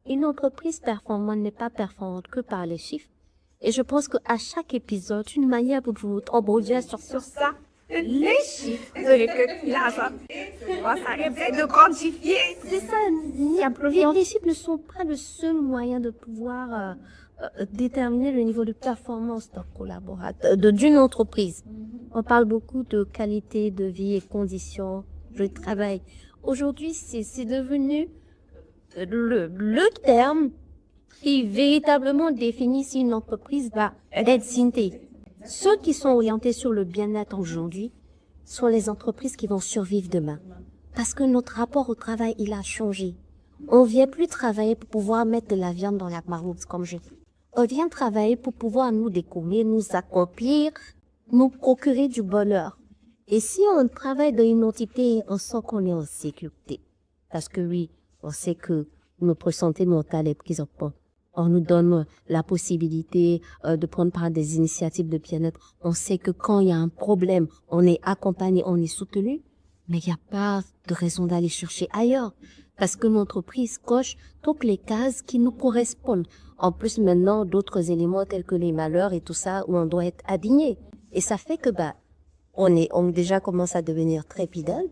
une entreprise performante n'est pas performante que par les chiffres. Et je pense qu'à chaque épisode, une manière pour vous rebondir sur ça, les chiffres, l'argent, ça essaie de quantifier. C'est ça, les chiffres ne sont pas le seul moyen de pouvoir déterminer le niveau de performance d'un collaborateur, d'une entreprise. On parle beaucoup de qualité de vie et conditions de travail. Aujourd'hui, c'est devenu le terme qui véritablement définit si une entreprise va être synthé. Ceux qui sont orientés sur le bien-être aujourd'hui sont les entreprises qui vont survivre demain. Parce que notre rapport au travail, il a changé. On vient plus travailler pour pouvoir mettre de la viande dans la marmite, comme je dis. On vient travailler pour pouvoir nous découvrir, nous accomplir, nous procurer du bonheur. Et si on travaille dans une entité, on sent qu'on est en sécurité. Parce que oui, on sait que notre santé mentale est prise en compte. On nous donne la possibilité de prendre part des initiatives de bien-être. On sait que quand il y a un problème, on est accompagné, on est soutenu, mais il n'y a pas de raison d'aller chercher ailleurs. Parce que l'entreprise coche toutes les cases qui nous correspondent. En plus, maintenant, d'autres éléments tels que les malheurs et tout ça, où on doit être adigné. Et ça fait que, on déjà commence à devenir très fidèle.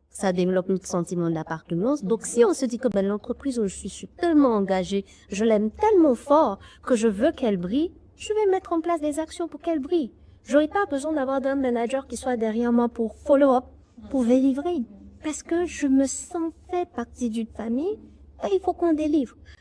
Ça développe notre sentiment d'appartenance. Donc, si on se dit que l'entreprise où je suis tellement engagée, je l'aime tellement fort que je veux qu'elle brille, je vais mettre en place des actions pour qu'elle brille. J'aurais pas besoin d'avoir d'un manager qui soit derrière moi pour follow-up, pour délivrer. Parce que je me sens fait partie d'une famille et il faut qu'on délivre.